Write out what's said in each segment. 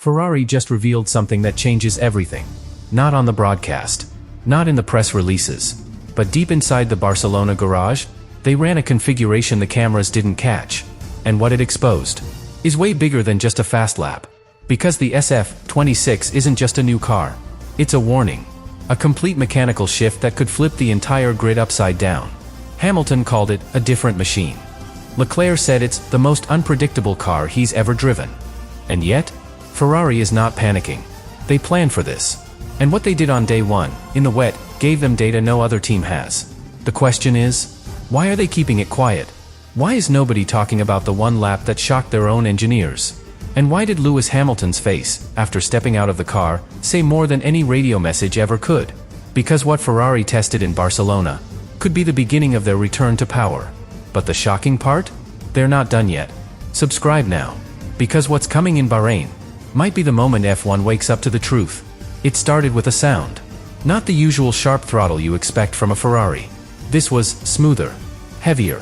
Ferrari just revealed something that changes everything. Not on the broadcast, not in the press releases, but deep inside the Barcelona garage, they ran a configuration the cameras didn't catch. And what it exposed is way bigger than just a fast lap. Because the SF-26 isn't just a new car. It's a warning. A complete mechanical shift that could flip the entire grid upside down. Hamilton called it a different machine. Leclerc said it's the most unpredictable car he's ever driven. And yet, Ferrari is not panicking. They planned for this. And what they did on day one, in the wet, gave them data no other team has. The question is, why are they keeping it quiet? Why is nobody talking about the one lap that shocked their own engineers? And why did Lewis Hamilton's face, after stepping out of the car, say more than any radio message ever could? Because what Ferrari tested in Barcelona could be the beginning of their return to power. But the shocking part? They're not done yet. Subscribe now. Because what's coming in Bahrain might be the moment F1 wakes up to the truth. It started with a sound. Not the usual sharp throttle you expect from a Ferrari. This was smoother, heavier,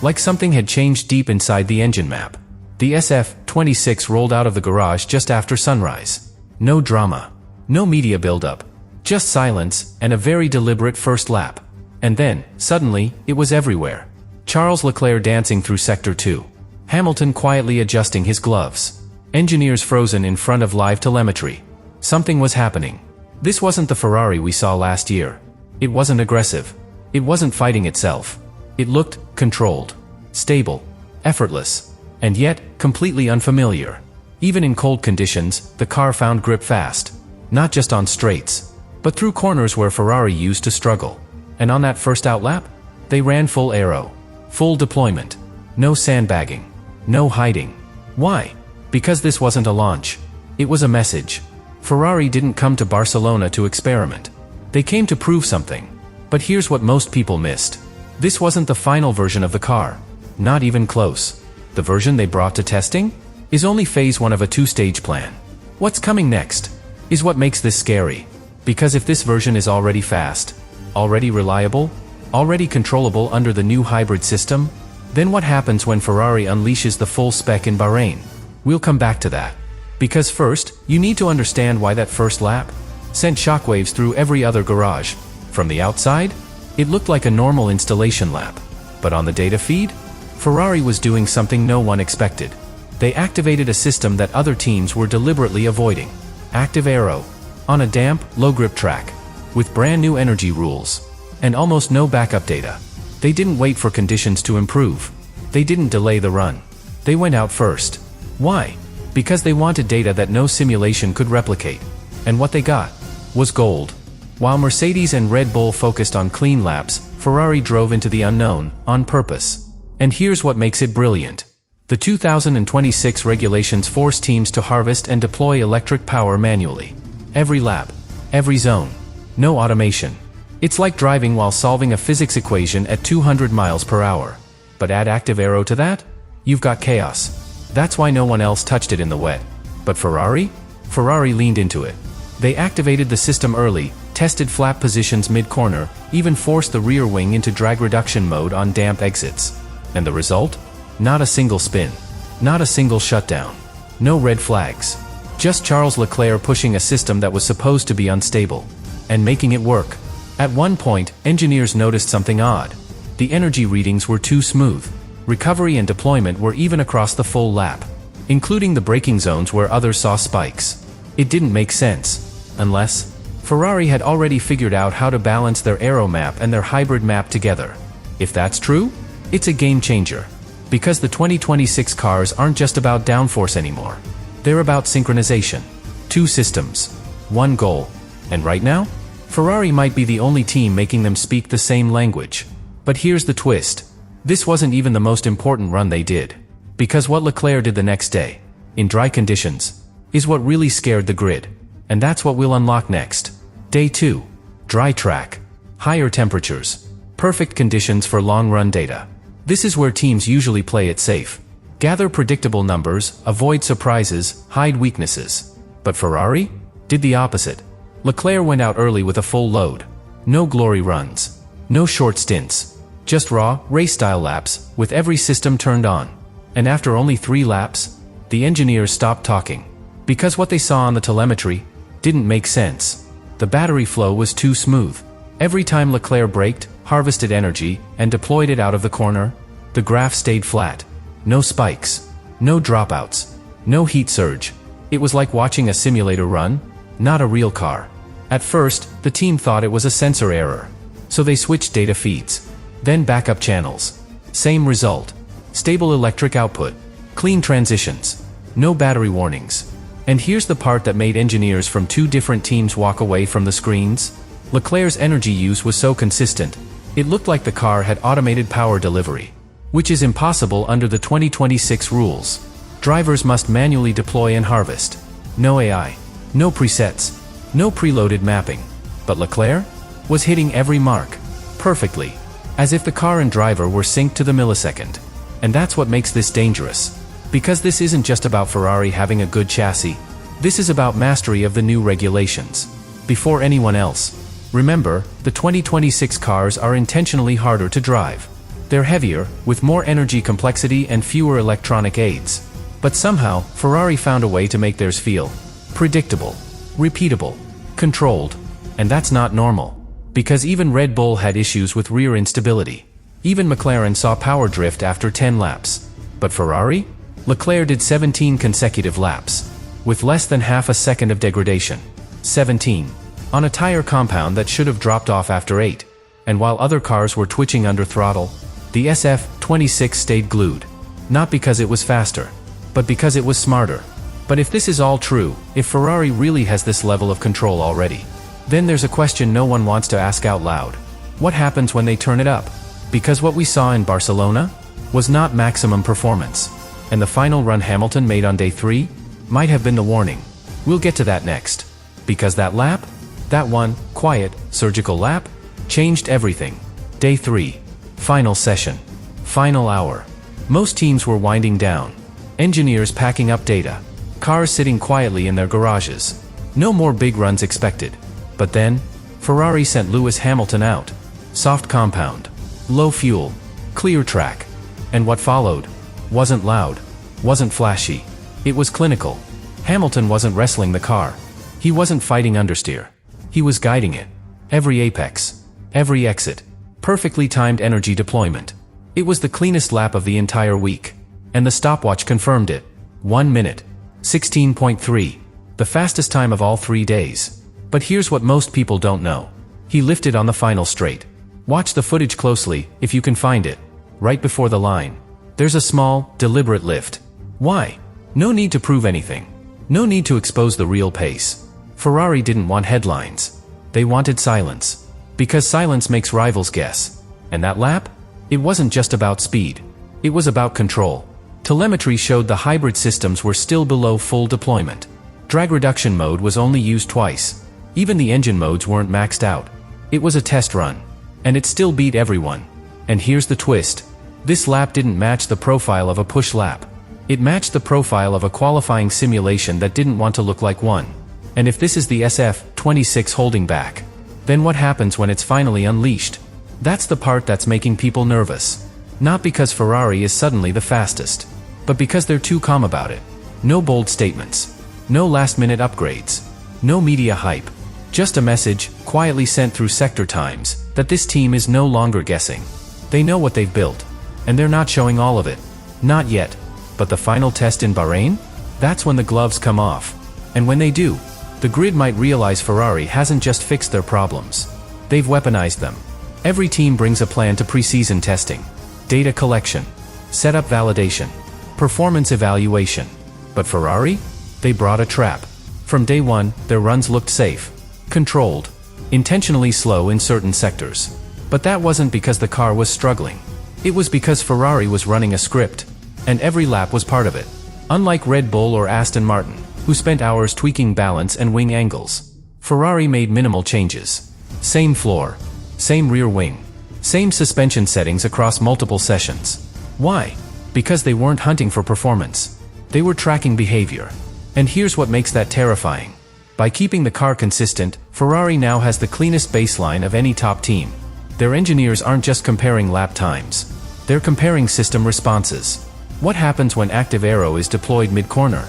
like something had changed deep inside the engine map. The SF-26 rolled out of the garage just after sunrise. No drama, no media buildup, just silence and a very deliberate first lap. And then, suddenly, it was everywhere. Charles Leclerc dancing through Sector 2. Hamilton quietly adjusting his gloves. Engineers frozen in front of live telemetry. Something was happening. This wasn't the Ferrari we saw last year. It wasn't aggressive. It wasn't fighting itself. It looked controlled, stable, effortless, and yet completely unfamiliar. Even in cold conditions, the car found grip fast. Not just on straights, but through corners where Ferrari used to struggle. And on that first outlap, they ran full aero, full deployment. No sandbagging, no hiding. Why? Because this wasn't a launch. It was a message. Ferrari didn't come to Barcelona to experiment. They came to prove something. But here's what most people missed. This wasn't the final version of the car. Not even close. The version they brought to testing is only phase one of a two-stage plan. What's coming next is what makes this scary. Because if this version is already fast, already reliable, already controllable under the new hybrid system, then what happens when Ferrari unleashes the full spec in Bahrain? We'll come back to that. Because first, you need to understand why that first lap sent shockwaves through every other garage. From the outside, it looked like a normal installation lap. But on the data feed, Ferrari was doing something no one expected. They activated a system that other teams were deliberately avoiding. Active aero. On a damp, low-grip track. With brand new energy rules. And almost no backup data. They didn't wait for conditions to improve. They didn't delay the run. They went out first. Why? Because they wanted data that no simulation could replicate. And what they got was gold. While Mercedes and Red Bull focused on clean laps, Ferrari drove into the unknown, on purpose. And here's what makes it brilliant. The 2026 regulations force teams to harvest and deploy electric power manually. Every lap, every zone. No automation. It's like driving while solving a physics equation at 200 miles per hour. But add active aero to that? You've got chaos. That's why no one else touched it in the wet. But Ferrari? Ferrari leaned into it. They activated the system early, tested flap positions mid-corner, even forced the rear wing into drag reduction mode on damp exits. And the result? Not a single spin. Not a single shutdown. No red flags. Just Charles Leclerc pushing a system that was supposed to be unstable. And making it work. At one point, engineers noticed something odd. The energy readings were too smooth. Recovery and deployment were even across the full lap, including the braking zones where others saw spikes. It didn't make sense, unless Ferrari had already figured out how to balance their aero map and their hybrid map together. If that's true, it's a game changer. Because the 2026 cars aren't just about downforce anymore. They're about synchronization. Two systems, one goal. And right now, Ferrari might be the only team making them speak the same language. But here's the twist. This wasn't even the most important run they did. Because what Leclerc did the next day, in dry conditions, is what really scared the grid. And that's what we'll unlock next. Day 2. Dry track. Higher temperatures. Perfect conditions for long-run data. This is where teams usually play it safe. Gather predictable numbers, avoid surprises, hide weaknesses. But Ferrari did the opposite. Leclerc went out early with a full load. No glory runs. No short stints. Just raw, race-style laps, with every system turned on. And after only 3 laps, the engineers stopped talking. Because what they saw on the telemetry didn't make sense. The battery flow was too smooth. Every time Leclerc braked, harvested energy, and deployed it out of the corner, the graph stayed flat. No spikes. No dropouts. No heat surge. It was like watching a simulator run, not a real car. At first, the team thought it was a sensor error. So they switched data feeds. Then backup channels. Same result. Stable electric output. Clean transitions. No battery warnings. And here's the part that made engineers from two different teams walk away from the screens. Leclerc's energy use was so consistent, it looked like the car had automated power delivery. Which is impossible under the 2026 rules. Drivers must manually deploy and harvest. No AI. No presets. No preloaded mapping. But Leclerc was hitting every mark. Perfectly. As if the car and driver were synced to the millisecond. And that's what makes this dangerous. Because this isn't just about Ferrari having a good chassis. This is about mastery of the new regulations. Before anyone else. Remember, the 2026 cars are intentionally harder to drive. They're heavier, with more energy complexity and fewer electronic aids. But somehow, Ferrari found a way to make theirs feel predictable, repeatable, controlled. And that's not normal. Because even Red Bull had issues with rear instability. Even McLaren saw power drift after 10 laps. But Ferrari? Leclerc did 17 consecutive laps. With less than half a second of degradation. 17. On a tire compound that should have dropped off after 8. And while other cars were twitching under throttle, the SF-26 stayed glued. Not because it was faster, but because it was smarter. But if this is all true, if Ferrari really has this level of control already, then there's a question no one wants to ask out loud. What happens when they turn it up? Because what we saw in Barcelona was not maximum performance. And the final run Hamilton made on day 3 might have been the warning. We'll get to that next. Because that lap, that one, quiet, surgical lap, changed everything. Day 3. Final session. Final hour. Most teams were winding down. Engineers packing up data. Cars sitting quietly in their garages. No more big runs expected. But then, Ferrari sent Lewis Hamilton out. Soft compound. Low fuel. Clear track. And what followed wasn't loud. Wasn't flashy. It was clinical. Hamilton wasn't wrestling the car. He wasn't fighting understeer. He was guiding it. Every apex. Every exit. Perfectly timed energy deployment. It was the cleanest lap of the entire week. And the stopwatch confirmed it. 1 minute. 16.3. The fastest time of all 3 days. But here's what most people don't know. He lifted on the final straight. Watch the footage closely, if you can find it. Right before the line. There's a small, deliberate lift. Why? No need to prove anything. No need to expose the real pace. Ferrari didn't want headlines. They wanted silence. Because silence makes rivals guess. And that lap? It wasn't just about speed. It was about control. Telemetry showed the hybrid systems were still below full deployment. Drag reduction mode was only used twice. Even the engine modes weren't maxed out. It was a test run. And it still beat everyone. And here's the twist. This lap didn't match the profile of a push lap. It matched the profile of a qualifying simulation that didn't want to look like one. And if this is the SF-26 holding back, then what happens when it's finally unleashed? That's the part that's making people nervous. Not because Ferrari is suddenly the fastest, but because they're too calm about it. No bold statements. No last-minute upgrades. No media hype. Just a message, quietly sent through sector times, that this team is no longer guessing. They know what they've built. And they're not showing all of it. Not yet. But the final test in Bahrain? That's when the gloves come off. And when they do, the grid might realize Ferrari hasn't just fixed their problems. They've weaponized them. Every team brings a plan to preseason testing. Data collection. Setup validation. Performance evaluation. But Ferrari? They brought a trap. From day one, their runs looked safe. Controlled. Intentionally slow in certain sectors. But that wasn't because the car was struggling. It was because Ferrari was running a script. And every lap was part of it. Unlike Red Bull or Aston Martin, who spent hours tweaking balance and wing angles, Ferrari made minimal changes. Same floor. Same rear wing. Same suspension settings across multiple sessions. Why? Because they weren't hunting for performance. They were tracking behavior. And here's what makes that terrifying. By keeping the car consistent, Ferrari now has the cleanest baseline of any top team. Their engineers aren't just comparing lap times. They're comparing system responses. What happens when active aero is deployed mid-corner?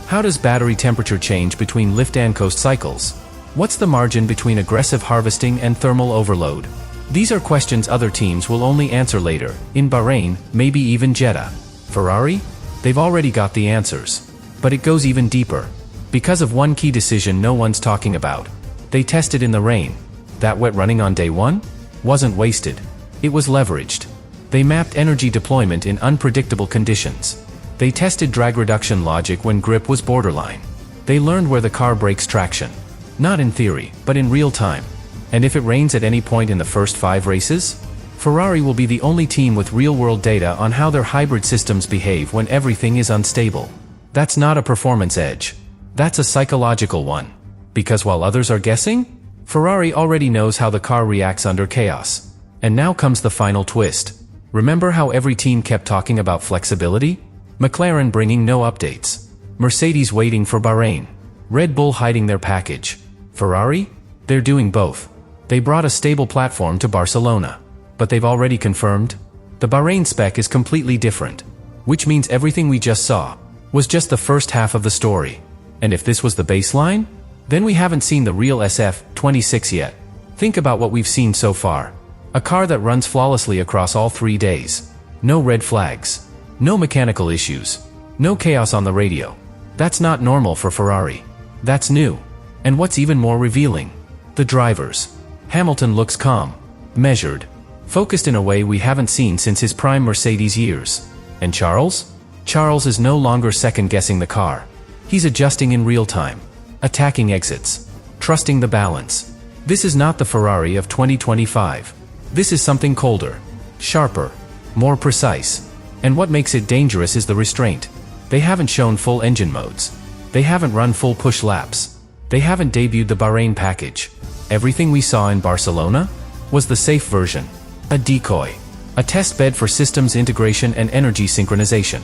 How does battery temperature change between lift and coast cycles? What's the margin between aggressive harvesting and thermal overload? These are questions other teams will only answer later, in Bahrain, maybe even Jeddah. Ferrari? They've already got the answers. But it goes even deeper. Because of one key decision no one's talking about. They tested in the rain. That wet running on day one? Wasn't wasted. It was leveraged. They mapped energy deployment in unpredictable conditions. They tested drag reduction logic when grip was borderline. They learned where the car breaks traction. Not in theory, but in real time. And if it rains at any point in the first 5 races? Ferrari will be the only team with real-world data on how their hybrid systems behave when everything is unstable. That's not a performance edge. That's a psychological one. Because while others are guessing, Ferrari already knows how the car reacts under chaos. And now comes the final twist. Remember how every team kept talking about flexibility? McLaren bringing no updates. Mercedes waiting for Bahrain. Red Bull hiding their package. Ferrari? They're doing both. They brought a stable platform to Barcelona. But they've already confirmed? The Bahrain spec is completely different. Which means everything we just saw was just the first half of the story. And if this was the baseline? Then we haven't seen the real SF-26 yet. Think about what we've seen so far. A car that runs flawlessly across all 3 days. No red flags. No mechanical issues. No chaos on the radio. That's not normal for Ferrari. That's new. And what's even more revealing? The drivers. Hamilton looks calm, measured, focused in a way we haven't seen since his prime Mercedes years. And Charles? Charles is no longer second-guessing the car. He's adjusting in real time, attacking exits, trusting the balance. This is not the Ferrari of 2025. This is something colder, sharper, more precise. And what makes it dangerous is the restraint. They haven't shown full engine modes. They haven't run full push laps. They haven't debuted the Bahrain package. Everything we saw in Barcelona was the safe version. A decoy. A test bed for systems integration and energy synchronization.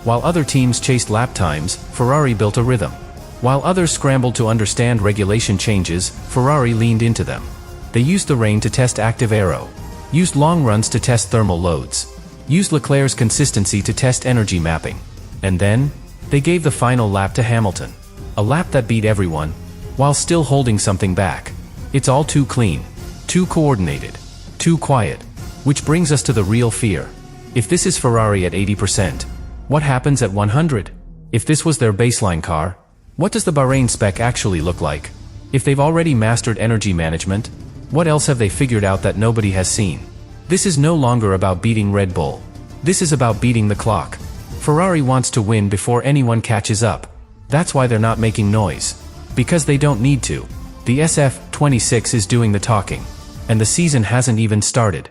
While other teams chased lap times, Ferrari built a rhythm. While others scrambled to understand regulation changes, Ferrari leaned into them. They used the rain to test active aero. Used long runs to test thermal loads. Used Leclerc's consistency to test energy mapping. And then, they gave the final lap to Hamilton. A lap that beat everyone, while still holding something back. It's all too clean, too coordinated, too quiet. Which brings us to the real fear. If this is Ferrari at 80%, what happens at 100? If this was their baseline car, what does the Bahrain spec actually look like? If they've already mastered energy management, what else have they figured out that nobody has seen? This is no longer about beating Red Bull. This is about beating the clock. Ferrari wants to win before anyone catches up. That's why they're not making noise. Because they don't need to. The SF-26 is doing the talking. And the season hasn't even started.